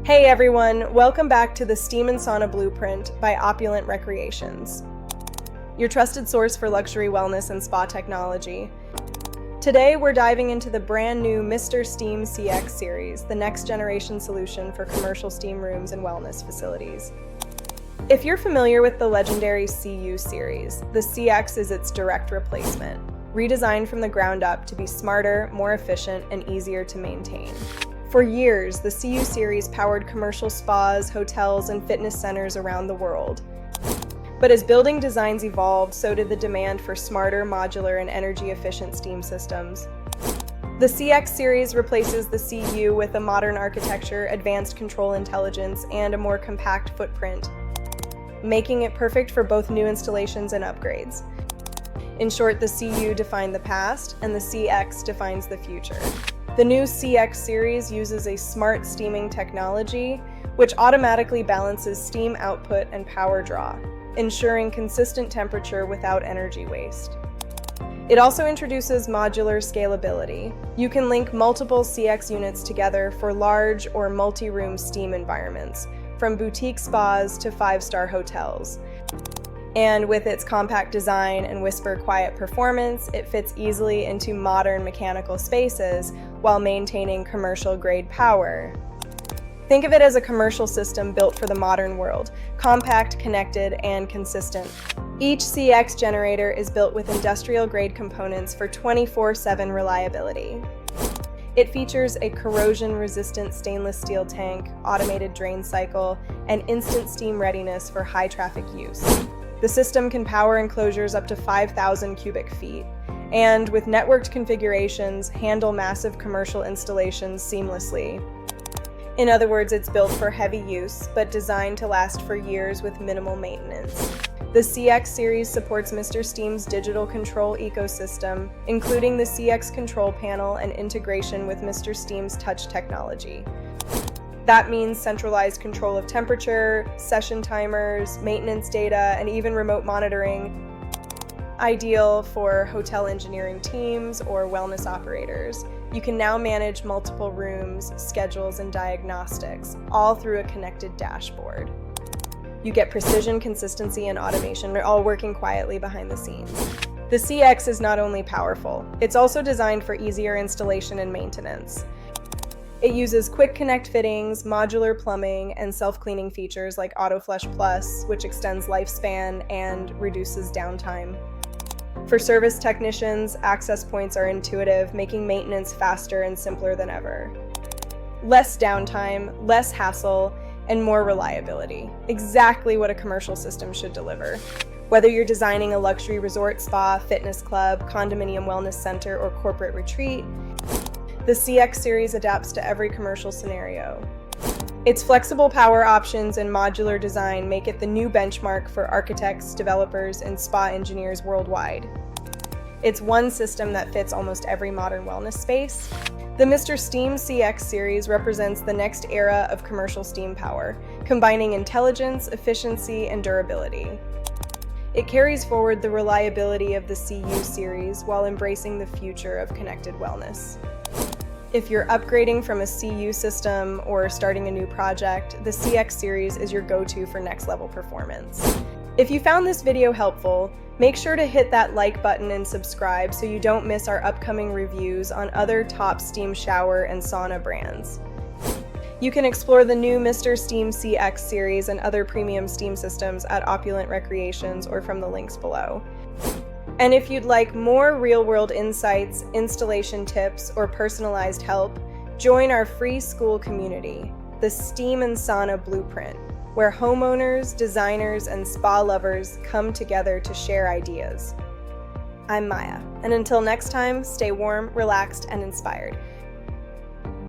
Hey everyone, welcome back to the Steam and Sauna Blueprint by Opulent Recreations, your trusted source for luxury wellness and spa technology. Today we're diving into the brand new SmartSteam CX series, the next generation solution for commercial steam rooms and wellness facilities. If you're familiar with the legendary CU series, the CX is its direct replacement, redesigned from the ground up to be smarter, more efficient, and easier to maintain. For years, the CU series powered commercial spas, hotels, and fitness centers around the world. But as building designs evolved, so did the demand for smarter, modular, and energy-efficient steam systems. The CX series replaces the CU with a modern architecture, advanced control intelligence, and a more compact footprint, making it perfect for both new installations and upgrades. In short, the CU defined the past, and the CX defines the future. The new CX series uses a smart steaming technology, which automatically balances steam output and power draw, ensuring consistent temperature without energy waste. It also introduces modular scalability. You can link multiple CX units together for large or multi-room steam environments, from boutique spas to five-star hotels. And with its compact design and whisper-quiet performance, it fits easily into modern mechanical spaces while maintaining commercial-grade power. Think of it as a commercial system built for the modern world, compact, connected, and consistent. Each CX generator is built with industrial-grade components for 24/7 reliability. It features a corrosion-resistant stainless steel tank, automated drain cycle, and instant steam readiness for high-traffic use. The system can power enclosures up to 5,000 cubic feet, and with networked configurations, handle massive commercial installations seamlessly. In other words, it's built for heavy use, but designed to last for years with minimal maintenance. The CX series supports SmartSteam's digital control ecosystem, including the CX control panel and integration with SmartSteam's touch technology. That means centralized control of temperature, session timers, maintenance data, and even remote monitoring, ideal for hotel engineering teams or wellness operators. You can now manage multiple rooms, schedules, and diagnostics, all through a connected dashboard. You get precision, consistency, and automation, all working quietly behind the scenes. The CX is not only powerful, it's also designed for easier installation and maintenance. It uses quick connect fittings, modular plumbing, and self-cleaning features like AutoFlush Plus, which extends lifespan and reduces downtime. For service technicians, access points are intuitive, making maintenance faster and simpler than ever. Less downtime, less hassle, and more reliability. Exactly what a commercial system should deliver. Whether you're designing a luxury resort spa, fitness club, condominium wellness center, or corporate retreat, the CX series adapts to every commercial scenario. Its flexible power options and modular design make it the new benchmark for architects, developers, and spa engineers worldwide. It's one system that fits almost every modern wellness space. The SmartSteam CX series represents the next era of commercial steam power, combining intelligence, efficiency, and durability. It carries forward the reliability of the CU series while embracing the future of connected wellness. If you're upgrading from a CU system or starting a new project, the CX series is your go-to for next-level performance. If you found this video helpful, make sure to hit that like button and subscribe so you don't miss our upcoming reviews on other top steam shower and sauna brands. You can explore the new SmartSteam CX series and other premium steam systems at Opulent Recreations or from the links below. And if you'd like more real-world insights, installation tips, or personalized help, join our free school community, the Steam and Sauna Blueprint, where homeowners, designers, and spa lovers come together to share ideas. I'm Maya, and until next time, stay warm, relaxed, and inspired.